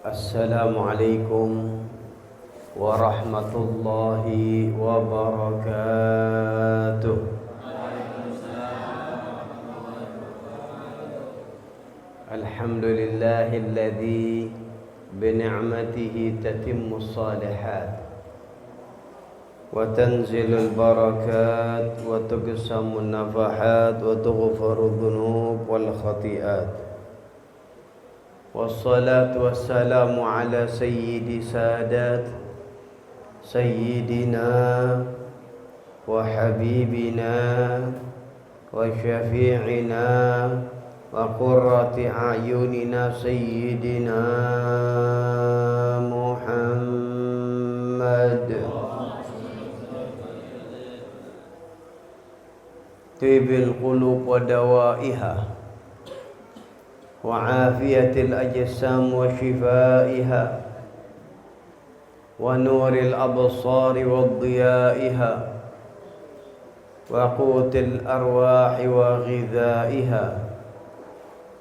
Assalamualaikum warahmatullahi wabarakatuh. Alhamdulillahilladzi bini'matihi tatimmus shalihat wa tanzilul barakat wa tuqsamun nafahat wa tughfaru dhunub wal khati'at. Wassalatu wassalamu ala sayyidi sadat sayyidina wa habibina wa syafi'ina wa qurrati a'yunina sayyidina Muhammad tibil qulub wa dawaiha وعافية الأجسام وشفائها ونور الأبصار وضيائها وقوت الأرواح وغذائها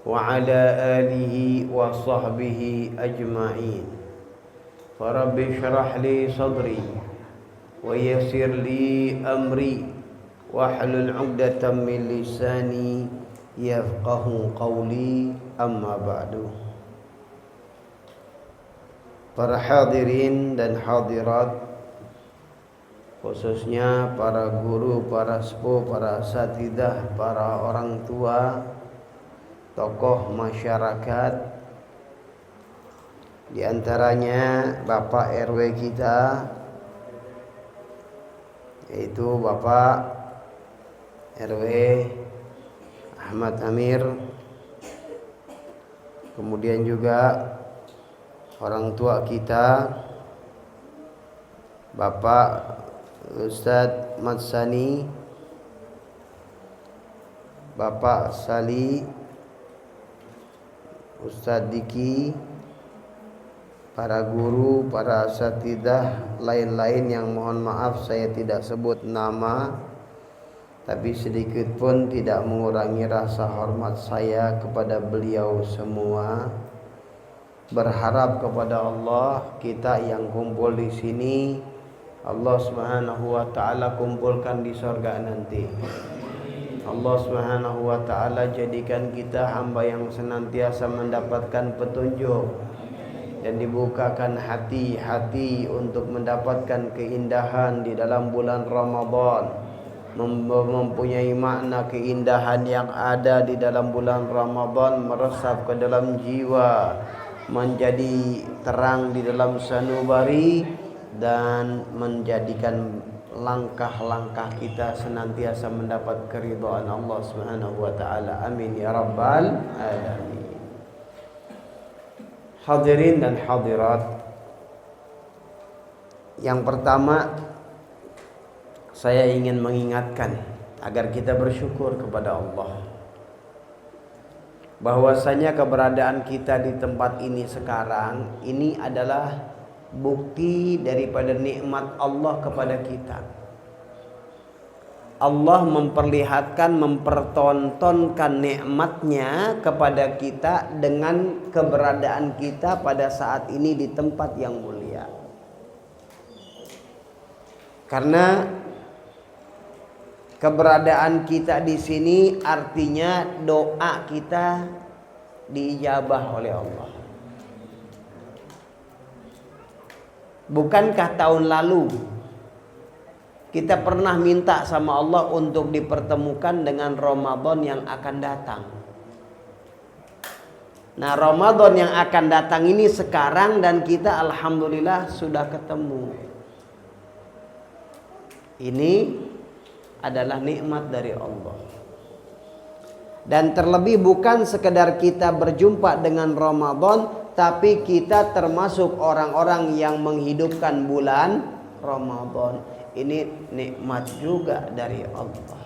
وعلى آله وصحبه أجمعين فرب اشرح لي صدري ويسر لي أمري واحلل عقدة من لساني yafqahu qawli amma ba'du. Para hadirin dan hadirat, khususnya para guru, para sepuh, para asatidzah, para orang tua, tokoh masyarakat, di antaranya Bapak RW kita, yaitu Bapak RW Ahmad Amir, kemudian juga orang tua kita Bapak Ustadz Matsani, Bapak Sali, Ustadz Diki, para guru, para asatidzah lain-lain yang mohon maaf saya tidak sebut nama, tapi sedikit pun tidak mengurangi rasa hormat saya kepada beliau semua. Berharap kepada Allah, kita yang kumpul di sini, Allah Subhanahu wa taala kumpulkan di surga nanti. Allah Subhanahu wa taala jadikan kita hamba yang senantiasa mendapatkan petunjuk dan dibukakan hati-hati untuk mendapatkan keindahan di dalam bulan Ramadan, mempunyai makna keindahan yang ada di dalam bulan Ramadan meresap ke dalam jiwa, menjadi terang di dalam sanubari, dan menjadikan langkah-langkah kita senantiasa mendapat keridhaan Allah Subhanahu wa taala. Amin ya rabbal alamin. Hadirin dan hadirat, yang pertama saya ingin mengingatkan agar kita bersyukur kepada Allah, bahwasanya keberadaan kita di tempat ini sekarang ini adalah bukti daripada nikmat Allah kepada kita. Allah memperlihatkan, mempertontonkan nikmatnya kepada kita dengan keberadaan kita pada saat ini di tempat yang mulia. Karena keberadaan kita di sini artinya doa kita diijabah oleh Allah. Bukankah tahun lalu kita pernah minta sama Allah untuk dipertemukan dengan Ramadan yang akan datang? Nah, Ramadan yang akan datang ini sekarang, dan kita alhamdulillah sudah ketemu. Ini adalah nikmat dari Allah. Dan terlebih bukan sekedar kita berjumpa dengan Ramadan, tapi kita termasuk orang-orang yang menghidupkan bulan Ramadan. Ini nikmat juga dari Allah.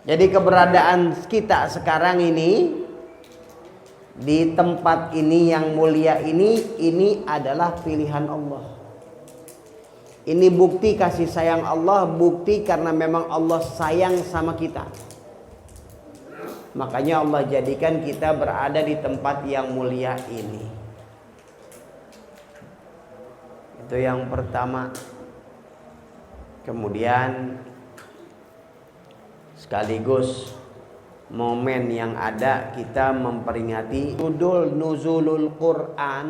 Jadi keberadaan kita sekarang ini di tempat ini yang mulia ini adalah pilihan Allah. Ini bukti kasih sayang Allah, bukti karena memang Allah sayang sama kita. Makanya Allah jadikan kita berada di tempat yang mulia ini. Itu yang pertama. Kemudian sekaligus momen yang ada kita memperingati nuzulul Quran.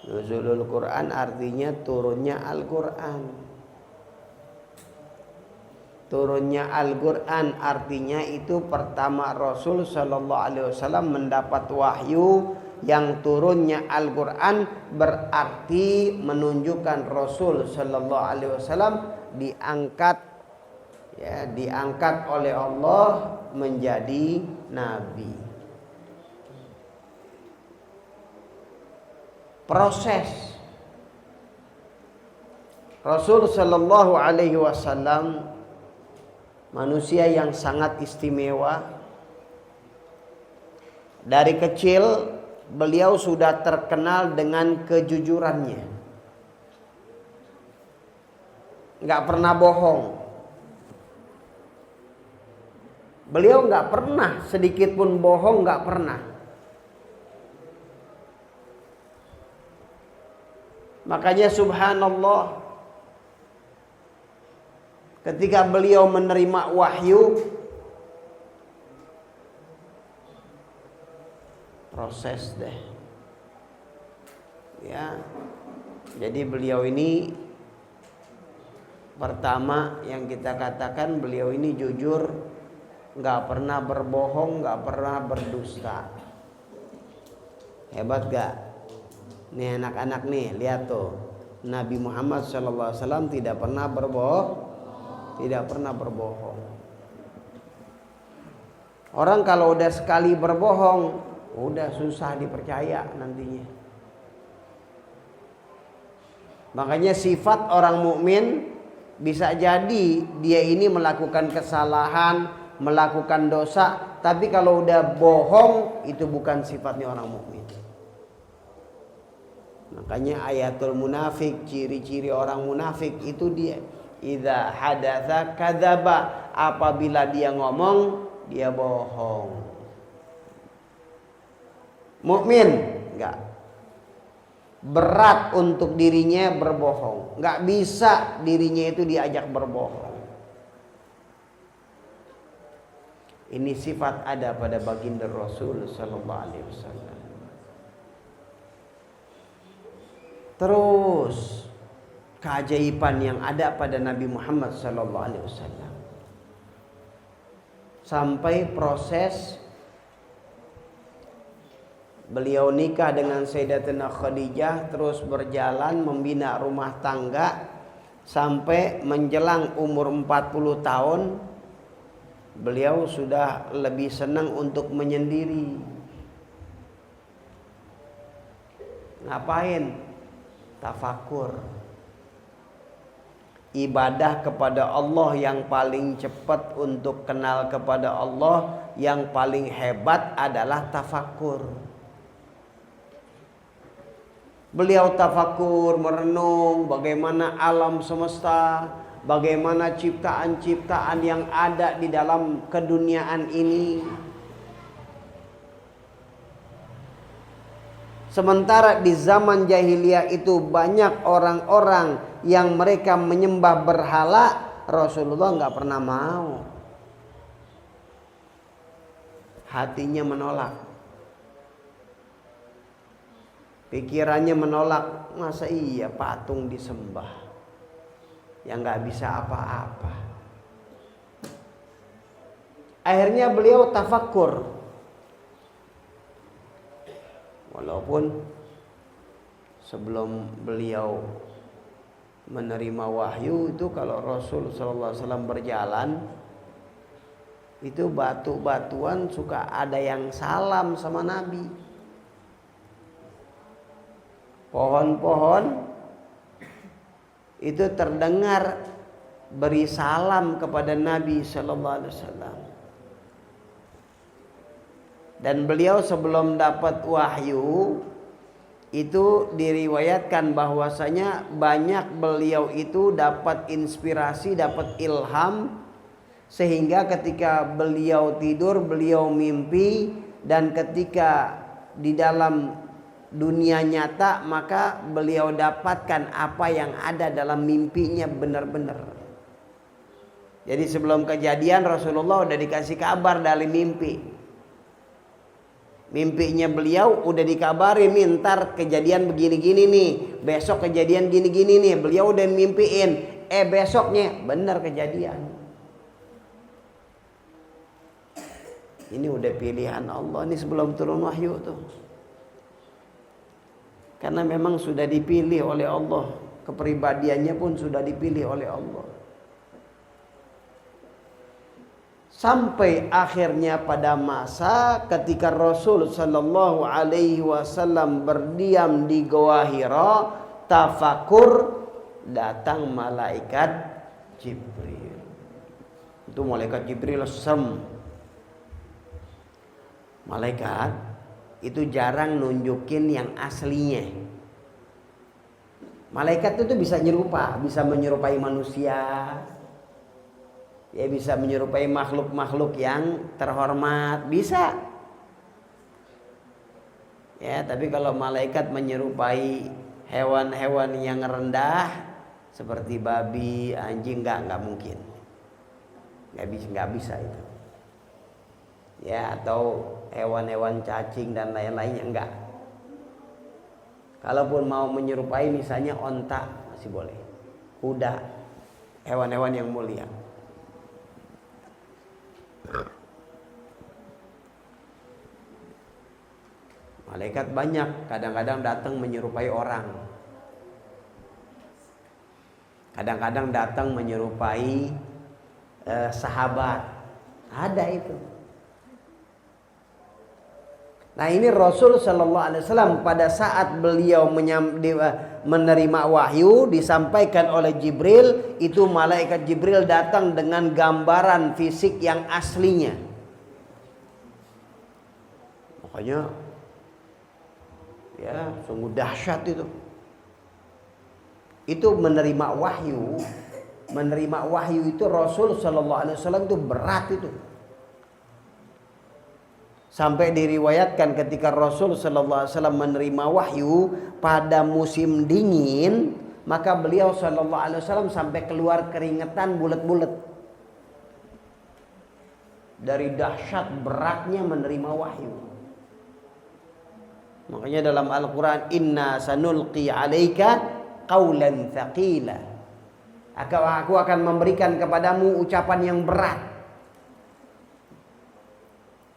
Nuzulul Quran artinya turunnya Al-Quran. Turunnya Al-Quran artinya itu pertama Rasul Sallallahu Alaihi Wasallam mendapat wahyu. Yang turunnya Al-Quran berarti menunjukkan Rasul Sallallahu Alaihi Wasallam diangkat, ya, diangkat oleh Allah menjadi nabi. Proses Rasul Sallallahu Alaihi Wasallam manusia yang sangat istimewa. Dari kecil beliau sudah terkenal dengan kejujurannya. Nggak pernah bohong. Beliau nggak pernah sedikit pun bohong, nggak pernah. Makanya subhanallah, ketika beliau menerima wahyu, proses deh, ya. Jadi beliau ini pertama yang kita katakan, beliau ini jujur, nggak pernah berbohong, nggak pernah berdusta. Hebat gak? Nih anak-anak nih, lihat tuh, Nabi Muhammad SAW tidak pernah berbohong, tidak pernah berbohong. Orang kalau udah sekali berbohong, udah susah dipercaya nantinya. Makanya sifat orang mukmin bisa jadi dia ini melakukan kesalahan, melakukan dosa, tapi kalau udah bohong itu bukan sifatnya orang mukmin. Makanya ayatul munafik, ciri-ciri orang munafik itu dia idza hadatsa kadzaba, apabila dia ngomong dia bohong. Mukmin enggak, berat untuk dirinya berbohong, enggak bisa dirinya itu diajak berbohong. Ini sifat ada pada baginda Rasul sallallahu alaihi wasallam. Terus keajaiban yang ada pada Nabi Muhammad sallallahu alaihi wasallam sampai proses beliau nikah dengan Sayyidatina Khadijah, terus berjalan membina rumah tangga sampai menjelang umur 40 tahun beliau sudah lebih senang untuk menyendiri. Ngapain? Tafakur. Ibadah kepada Allah yang paling cepat untuk kenal kepada Allah, yang paling hebat adalah tafakur. Beliau tafakur, merenung bagaimana alam semesta, bagaimana ciptaan-ciptaan yang ada di dalam keduniaan ini. Sementara di zaman jahiliyah itu banyak orang-orang yang mereka menyembah berhala, Rasulullah nggak pernah mau. Hatinya menolak, pikirannya menolak. Masa iya patung disembah yang nggak bisa apa-apa. Akhirnya beliau tafakur. Walaupun sebelum beliau menerima wahyu itu, kalau Rasul SAW berjalan itu batu-batuan suka ada yang salam sama Nabi. Pohon-pohon itu terdengar beri salam kepada Nabi SAW. Dan beliau sebelum dapat wahyu itu diriwayatkan bahwasanya banyak beliau itu dapat inspirasi, dapat ilham sehingga ketika beliau tidur beliau mimpi, dan ketika di dalam dunia nyata maka beliau dapatkan apa yang ada dalam mimpinya benar-benar. Jadi sebelum kejadian Rasulullah udah dikasih kabar dari mimpi. Mimpinya beliau udah dikabarin nih, ntar kejadian begini-gini nih, besok kejadian gini-gini nih, beliau udah mimpiin. Besoknya benar kejadian. Ini udah pilihan Allah nih sebelum turun wahyu tuh. Karena memang sudah dipilih oleh Allah, kepribadiannya pun sudah dipilih oleh Allah. Sampai akhirnya pada masa ketika Rasul sallallahu alaihi wasallam berdiam di Goa Hira, tafakur, datang malaikat Jibril. Itu malaikat Jibril malaikat itu jarang nunjukin yang aslinya. Malaikat itu bisa menyerupai manusia, ya bisa menyerupai makhluk-makhluk yang terhormat, bisa. Ya, tapi kalau malaikat menyerupai hewan-hewan yang rendah seperti babi, anjing, nggak mungkin. Nggak bisa itu. Ya, atau hewan-hewan cacing dan lain-lainnya, enggak. Kalaupun mau menyerupai misalnya onta masih boleh, kuda, hewan-hewan yang mulia. Malaikat banyak, kadang-kadang datang menyerupai orang, kadang-kadang datang menyerupai sahabat, ada itu. Nah ini Rasul Sallallahu Alaihi Wasallam pada saat beliau menerima wahyu disampaikan oleh Jibril, itu malaikat Jibril datang dengan gambaran fisik yang aslinya. Makanya ya sungguh dahsyat itu. Itu menerima wahyu itu Rasul Sallallahu Alaihi Wasallam itu berat itu. Sampai diriwayatkan ketika Rasul sallallahu alaihi wasallam menerima wahyu pada musim dingin, maka beliau sallallahu alaihi wasallam sampai keluar keringetan bulat-bulat. Dari dahsyat beratnya menerima wahyu. Makanya dalam Al-Qur'an, inna sanulqi 'alaika qaulan tsaqila. Aku akan memberikan kepadamu ucapan yang berat.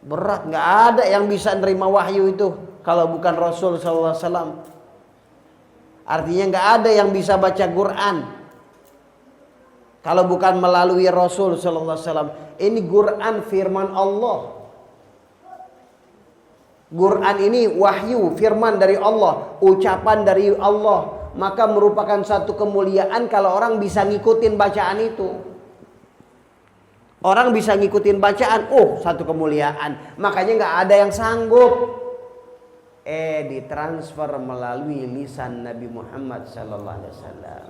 Berat, nggak ada yang bisa nerima wahyu itu kalau bukan Rasul SAW. Artinya nggak ada yang bisa baca Quran kalau bukan melalui Rasul SAW. Ini Quran firman Allah. Quran ini wahyu, firman dari Allah, ucapan dari Allah. Maka merupakan satu kemuliaan kalau orang bisa ngikutin bacaan itu. Orang bisa ngikutin bacaan, satu kemuliaan. Makanya nggak ada yang sanggup. Ditransfer melalui lisan Nabi Muhammad Sallallahu Alaihi Wasallam.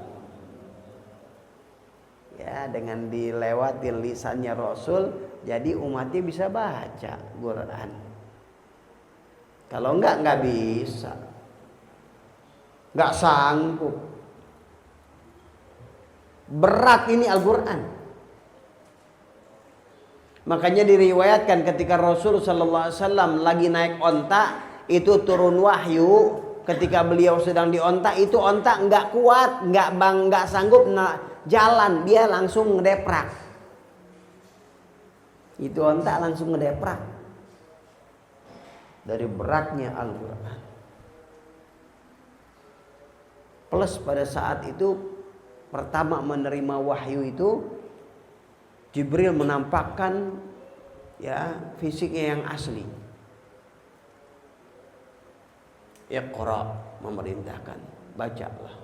Ya, dengan dilewati lisannya Rasul, jadi umatnya bisa baca Quran. Kalau nggak bisa, nggak sanggup. Berat ini Al-Quran. Makanya diriwayatkan ketika Rasul sallallahu alaihi wasallam lagi naik onta, itu turun wahyu. Ketika beliau sedang di onta, itu onta nggak kuat, nggak sanggup jalan, dia langsung ngedeprak. Itu onta langsung ngedeprak dari beratnya Al-Quran. Plus pada saat itu pertama menerima wahyu itu, Jibril menampakkan ya fisiknya yang asli. Iqra, memerintahkan, bacalah.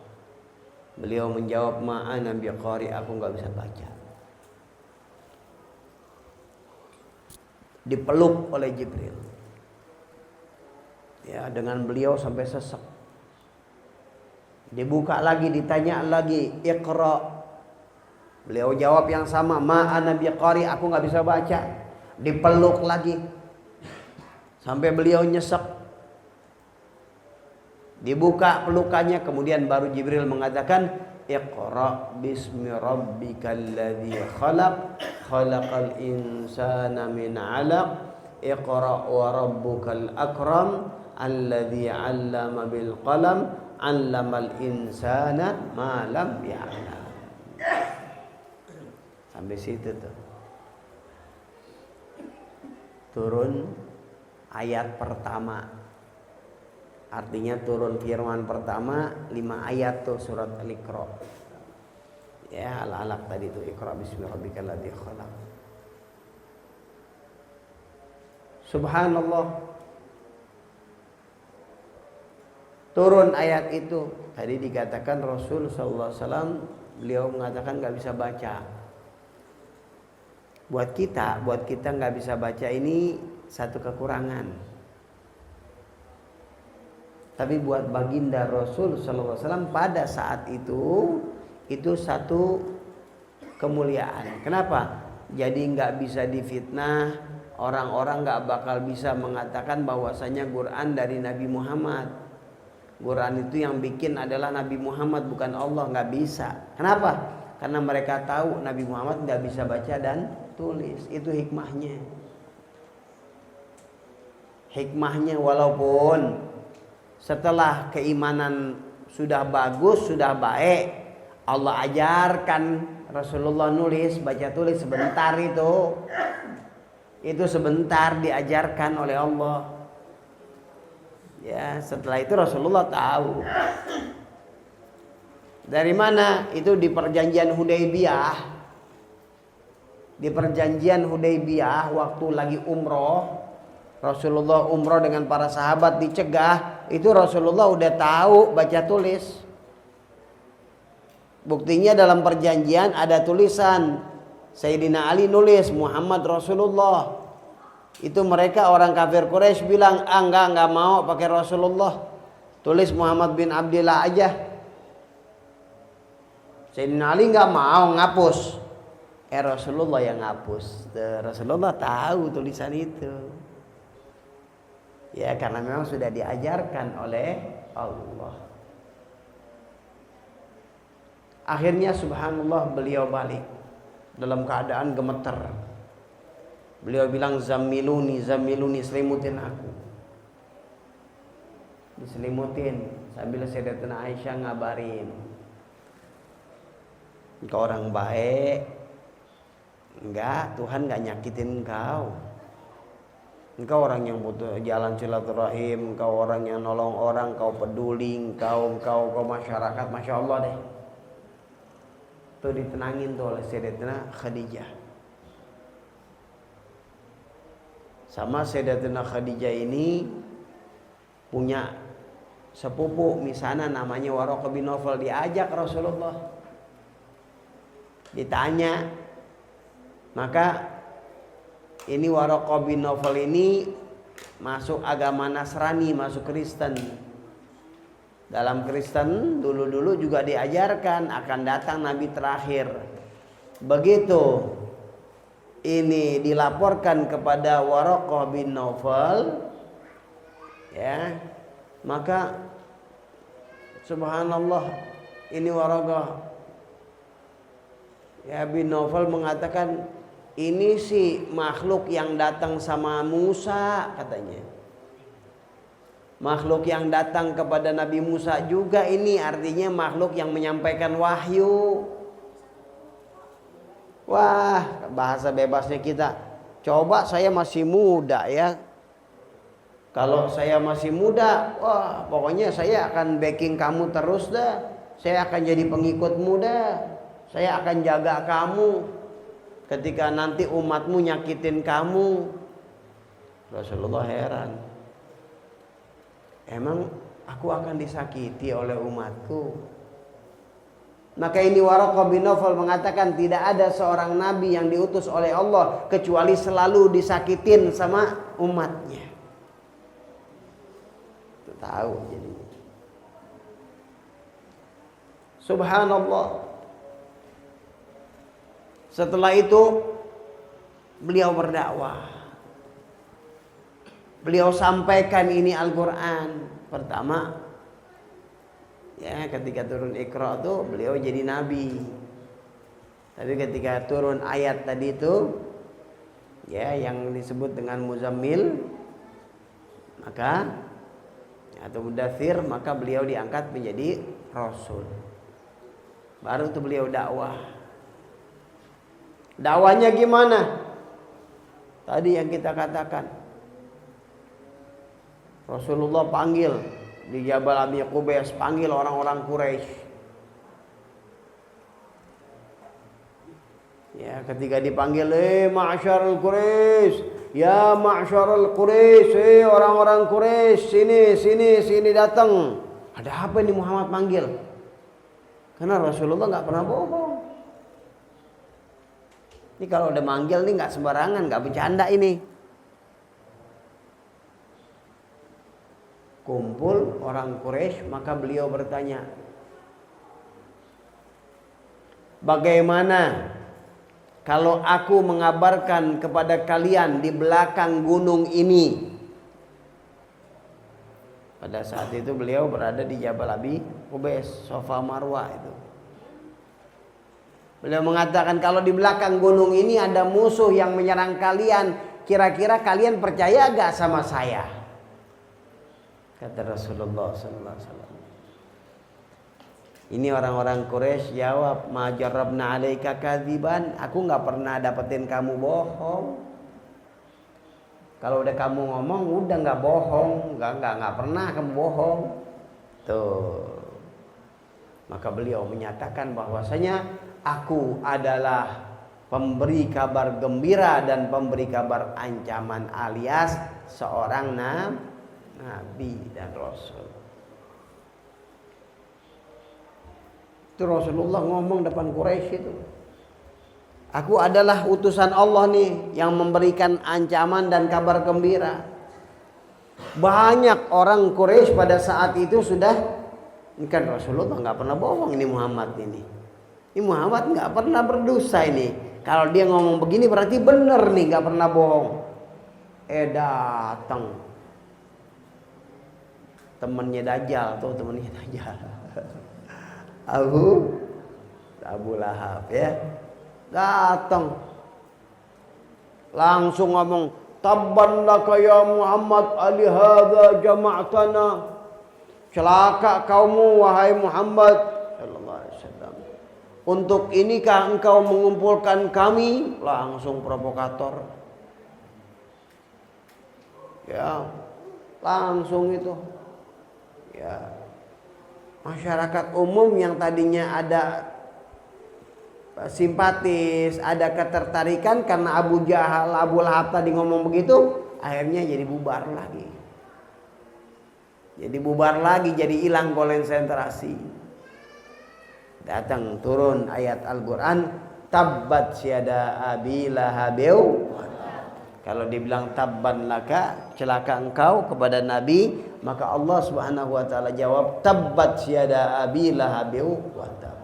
Beliau menjawab, ma'ana biqari, aku nggak bisa baca. Dipeluk oleh Jibril. Ya, dengan beliau sampai sesek. Dibuka lagi, ditanya lagi, Iqra. Beliau jawab yang sama, ma ana biqari, aku nggak bisa baca. Dipeluk lagi sampai beliau nyesek. Dibuka pelukannya, kemudian baru Jibril mengatakan, Iqra bismi rabbikal ladzi khalaq, khalaqal insana min 'alaq, Iqra wa rabbukal akram, alladzi 'allama bil qalam, 'allamal insana ma lam ya'lam. Sampai situ tuh. Turun ayat pertama. Artinya turun firman pertama 5 ayat tuh surat Al-Iqra. Ya, Al-Alaq tadi tuh, Iqra bismi rabbikal ladzi khalaq. Subhanallah. Turun ayat itu. Tadi dikatakan Rasul sallallahu alaihi wasallam, beliau mengatakan enggak bisa baca. Buat kita nggak bisa baca ini satu kekurangan. Tapi buat baginda Rasul sallallahu alaihi wasallam pada saat itu satu kemuliaan. Kenapa? Jadi nggak bisa difitnah, orang-orang nggak bakal bisa mengatakan bahwasanya Quran dari Nabi Muhammad. Quran itu yang bikin adalah Nabi Muhammad, bukan Allah, nggak bisa. Kenapa? Karena mereka tahu Nabi Muhammad nggak bisa baca dan tulis. Itu hikmahnya. Hikmahnya, walaupun setelah keimanan sudah bagus, sudah baik, Allah ajarkan Rasulullah nulis, baca tulis sebentar itu. Itu sebentar diajarkan oleh Allah. Ya, setelah itu Rasulullah tahu. Dari mana? Itu di perjanjian Hudaybiyah. Di perjanjian Hudaybiyah waktu lagi umroh, Rasulullah umroh dengan para sahabat dicegah, itu Rasulullah udah tahu baca tulis. Buktinya dalam perjanjian ada tulisan Sayyidina Ali nulis Muhammad Rasulullah. Itu mereka orang kafir Quraisy bilang, enggak mau pakai Rasulullah, tulis Muhammad bin Abdillah aja. Sayyidina Ali enggak mau, ngapus. Rasulullah yang ngapus. Rasulullah tahu tulisan itu. Ya, karena memang sudah diajarkan oleh Allah. Akhirnya subhanallah beliau balik dalam keadaan gemeter. Beliau bilang, zamiluni, selimutin aku. Diselimutin sambil Sayyidatina Aisyah ngabarin, engkau orang baik. Enggak, Tuhan enggak nyakitin engkau. Engkau orang yang butuh jalan silaturahim, engkau orang yang nolong orang, engkau peduli, engkau masyarakat, masya Allah deh. Itu ditenangin tuh oleh Sayyidatina Khadijah. Sama Sayyidatina Khadijah ini punya sepupu misalnya namanya Waraqah bin Nawfal, diajak Rasulullah. Ditanya, maka ini Waraqah bin Nawfal ini masuk agama Nasrani, masuk Kristen. Dalam Kristen dulu-dulu juga diajarkan akan datang Nabi terakhir. Begitu ini dilaporkan kepada Waraqah bin Nawfal, ya, maka subhanallah ini Waraqah ya bin Nawfal mengatakan, ini sih makhluk yang datang sama Musa katanya. Makhluk yang datang kepada Nabi Musa juga ini, artinya makhluk yang menyampaikan wahyu. Wah, bahasa bebasnya kita. Coba saya masih muda ya. Kalau saya masih muda, wah pokoknya saya akan backing kamu terus dah. Saya akan jadi pengikut muda. Saya akan jaga kamu ketika nanti umatmu nyakitin kamu. Rasulullah heran. Emang aku akan disakiti oleh umatku? Maka ini Waraqah bin Nawfal mengatakan, tidak ada seorang nabi yang diutus oleh Allah kecuali selalu disakitin sama umatnya. Itu tahu jadi. Subhanallah. Setelah itu beliau berdakwah. Beliau sampaikan ini Al-Quran. Pertama, ya ketika turun Iqra tuh beliau jadi nabi. Tapi ketika turun ayat tadi itu, ya yang disebut dengan Muzammil, maka atau Mudaththir, maka beliau diangkat menjadi Rasul. Baru itu beliau dakwah. Dakwahnya gimana? Tadi yang kita katakan, Rasulullah panggil di Jabal Abi Qubais, panggil orang-orang Quraisy. Ya, ketika dipanggil, ma'syarul Quraisy, ya ma'syarul Quraisy, orang-orang Quraisy, sini datang. Ada apa ini Muhammad panggil? Karena Rasulullah nggak pernah bohong. Ini kalau udah manggil nih nggak sembarangan, nggak bercanda ini. Kumpul orang Quraisy, maka beliau bertanya, bagaimana kalau aku mengabarkan kepada kalian di belakang gunung ini? Pada saat itu beliau berada di Jabal Abi Qubais, Safa Marwah itu. Beliau mengatakan, kalau di belakang gunung ini ada musuh yang menyerang kalian, kira-kira kalian percaya gak sama saya? Kata Rasulullah SAW. Ini orang-orang Quraisy jawab, ma jarrabna 'alaika kadziban, aku nggak pernah dapetin kamu bohong. Kalau udah kamu ngomong udah nggak bohong, nggak pernah kamu bohong. Tuh. Maka beliau menyatakan bahwasanya aku adalah pemberi kabar gembira dan pemberi kabar ancaman, alias seorang nabi dan rasul. Itu Rasulullah ngomong depan Quraisy itu. Aku adalah utusan Allah nih yang memberikan ancaman dan kabar gembira. Banyak orang Quraisy pada saat itu sudah, ini kan Rasulullah nggak pernah bohong ini Muhammad ini. Ini Muhammad nggak pernah berdosa ini. Kalau dia ngomong begini berarti benar nih, nggak pernah bohong. Datang temannya Dajjal, tuh temannya Dajjal. Abu Lahab ya, datang langsung ngomong, tabban laka ya Muhammad ali hadza jama'tana, celaka kaumu wahai Muhammad sallallahu alaihi wasallam, untuk inikah engkau mengumpulkan kami? Langsung provokator ya, langsung itu ya. Masyarakat umum yang tadinya ada simpatis, ada ketertarikan karena Abu Jahal, Abu Lahab tadi ngomong begitu, akhirnya jadi bubar lagi. Jadi bubar lagi, jadi hilang konsentrasi. Datang turun ayat Al-Quran, tabbat syada abi lahabiu. Kalau dibilang tabban laka, celaka engkau kepada Nabi, maka Allah Subhanahu wa taala jawab, tabbat syada abi lahabiu wa tab.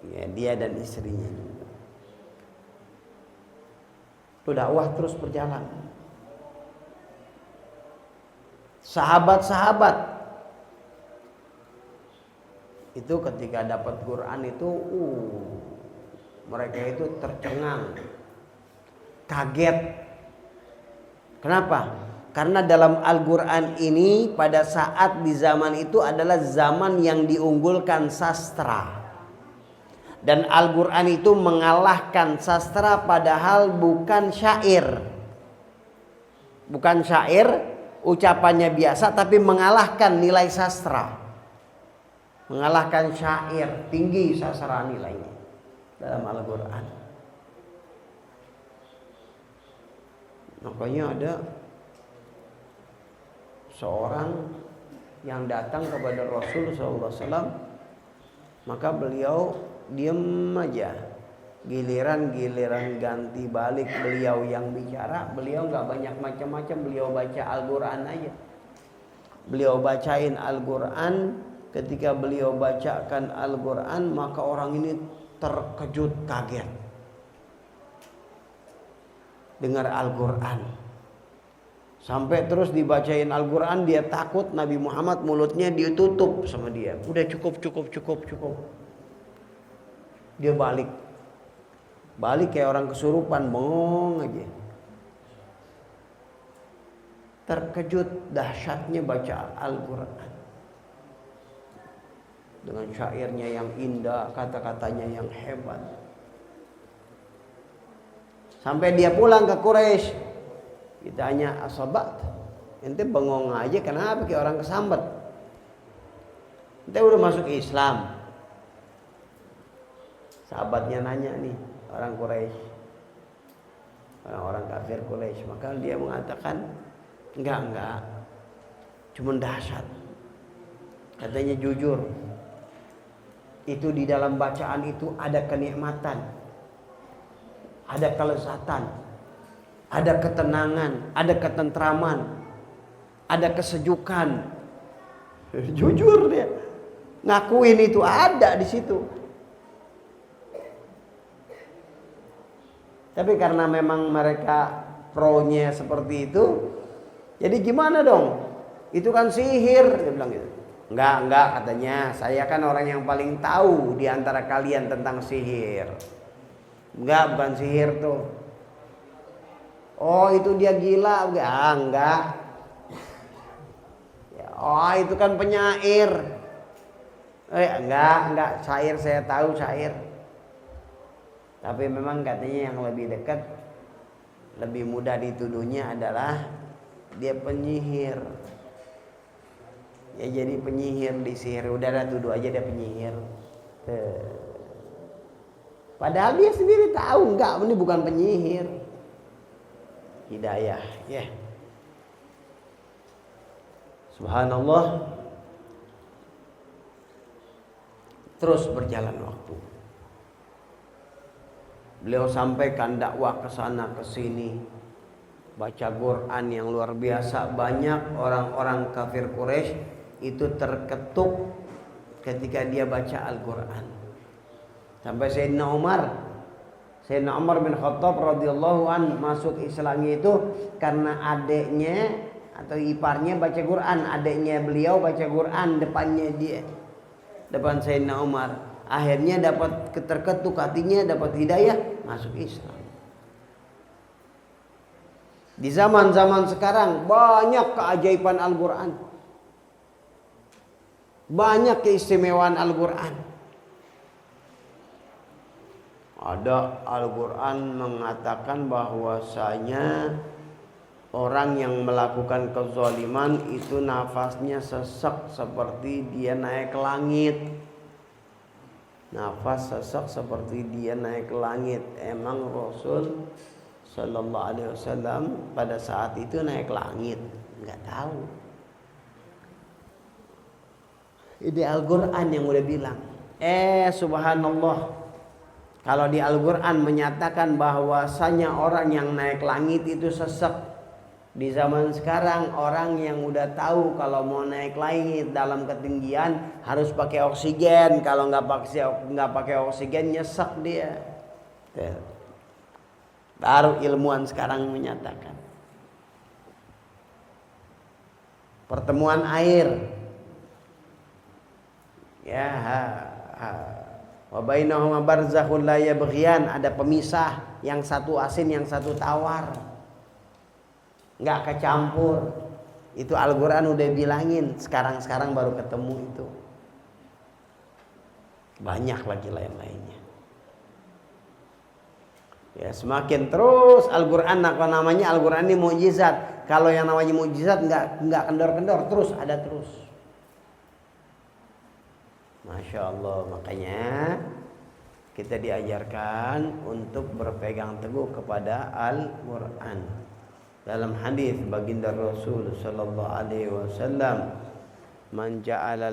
Ya, dia dan istrinya juga. Itu dakwah terus berjalan. Sahabat-sahabat itu ketika dapat Quran itu mereka itu tercengang, kaget. Kenapa? Karena dalam Al-Quran ini pada saat di zaman itu adalah zaman yang diunggulkan sastra. Dan Al-Quran itu mengalahkan sastra padahal bukan syair. Bukan syair, ucapannya biasa tapi mengalahkan nilai sastra. Mengalahkan syair, tinggi sastra nilainya dalam Al-Quran. Makanya ada seorang yang datang kepada Rasul SAW, maka beliau diam aja. Giliran ganti balik beliau yang bicara, beliau nggak banyak macam-macam, beliau baca Al-Quran aja. Beliau bacain Al-Quran. Ketika beliau bacakan Al-Quran, maka orang ini terkejut kaget dengar Al-Quran. Sampai terus dibacain Al-Quran, dia takut Nabi Muhammad mulutnya ditutup sama dia. Udah cukup. Dia balik kayak orang kesurupan, bengong aja. Terkejut dahsyatnya baca Al-Quran. Dengan syairnya yang indah, kata-katanya yang hebat. Sampai dia pulang ke Quraisy, ditanya, asabat, ente bengong aja kenapa kayak orang kesambet? Ente udah masuk Islam? Sahabatnya nanya nih, orang Quraisy, orang kafir Quraisy. Maka dia mengatakan, enggak, cuma dahsyat. Katanya jujur, itu di dalam bacaan itu ada kenikmatan, ada kelezatan, ada ketenangan, ada ketentraman, ada kesejukan. Jujur dia ngakuin itu ada di situ. Tapi karena memang mereka pro-nya seperti itu, jadi gimana dong? Itu kan sihir, dia bilang gitu. Enggak katanya, saya kan orang yang paling tahu di antara kalian tentang sihir. Enggak, bukan sihir tuh. Oh, itu dia gila. Enggak. Oh, itu kan penyair. Enggak, syair saya tahu syair. Tapi memang katanya yang lebih dekat, lebih mudah dituduhnya adalah dia penyihir. Ya jadi penyihir di sihir, udahlah tuduh aja dia penyihir. Padahal dia sendiri tahu enggak, ini bukan penyihir. Hidayah, ya. Subhanallah. Terus berjalan waktu. Beliau sampaikan dakwah ke sana ke sini. Baca Quran yang luar biasa. Banyak orang-orang kafir Quraisy itu terketuk ketika dia baca Al-Quran. Sampai Sayyidina Umar bin Khattab radhiyallahu an masuk Islam itu karena adiknya atau iparnya baca Quran. Adiknya beliau baca Quran depannya dia, depan Sayyidina Umar. Akhirnya dapat terketuk hatinya, dapat hidayah, masuk Islam. Di zaman-zaman sekarang banyak keajaiban Al-Quran, banyak keistimewaan Al-Quran. Ada Al-Quran mengatakan bahwasanya orang yang melakukan kezaliman itu nafasnya sesek seperti dia naik ke langit. Nafas sesek seperti dia naik ke langit. Emang Rasul Sallallahu Alaihi Wasallam pada saat itu naik ke langit? Nggak tahu. Ini Al-Quran yang udah bilang. Subhanallah. Kalau di Al-Quran menyatakan bahwasanya orang yang naik langit itu sesek. Di zaman sekarang orang yang udah tahu kalau mau naik langit dalam ketinggian harus pakai oksigen. Kalau nggak pakai oksigen nyesek dia. Baru ilmuwan sekarang menyatakan. Pertemuan air. Ya, wa bainahuma barzakhun la yabghiyan, ada pemisah, yang satu asin yang satu tawar. Enggak kecampur. Itu Al-Qur'an udah bilangin, sekarang baru ketemu itu. Banyak lagi lain-lainnya. Ya, semakin terus Al-Qur'an, apa namanya, Al-Qur'an ini mukjizat. Kalau yang namanya mukjizat enggak kendor-kendor, terus ada terus. Masya Allah, makanya kita diajarkan untuk berpegang teguh kepada Al-Quran. Dalam hadis baginda Rasul sallallahu alaihi wasallam, man ja'ala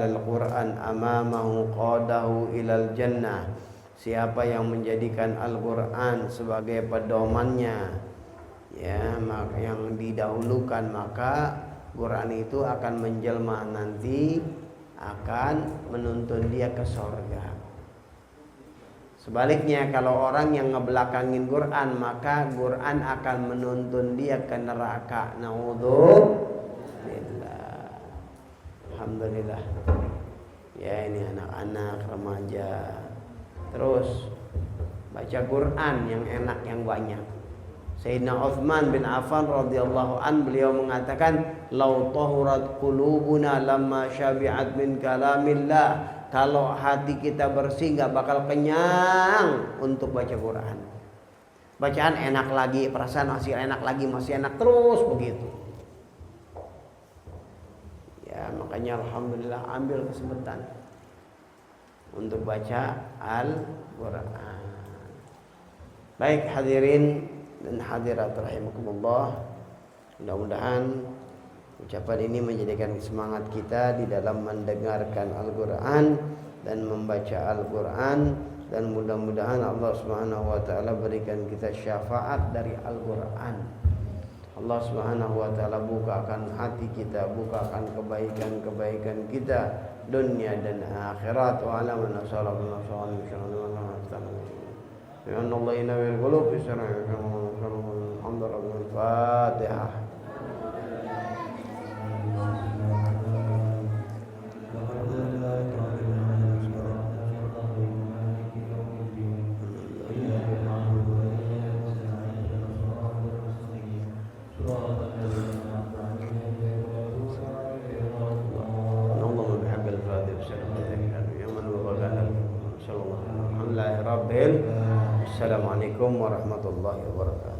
al-Quran amamahu qadahu ilal jannah. Siapa yang menjadikan Al-Quran sebagai pedomannya, ya, yang didahulukan, maka Quran itu akan menjelma nanti, akan menuntun dia ke surga. Sebaliknya kalau orang yang ngebelakangin Quran, maka Quran akan menuntun dia ke neraka. Naudzubillah. Alhamdulillah. Ya ini anak-anak remaja. Terus baca Quran yang enak, yang banyak. Sayyidina Utsman bin Affan radhiyallahu an, beliau mengatakan, "Lau tahurat qulubuna lamma syabi'at min kalamillah." Kalau hati kita bersih gak bakal kenyang untuk baca Quran. Bacaan enak lagi, perasaan masih enak lagi, masih enak terus begitu. Ya makanya alhamdulillah ambil kesempatan untuk baca Al-Quran. Baik hadirin dan hadirat rahimakumullah, mudah-mudahan ucapan ini menjadikan semangat kita di dalam mendengarkan Al-Quran dan membaca Al-Quran, dan mudah-mudahan Allah Subhanahu wa taala berikan kita syafaat dari Al-Quran. Allah Subhanahu wa taala bukakan hati kita, bukakan kebaikan-kebaikan kita dunia dan akhirat. Wa ala man sallallahu alaihi wasallam. Ya Allah inna bil qulub bisarah alhamdulillah. Fatihah. Assalamualaikum warahmatullahi wabarakatuh.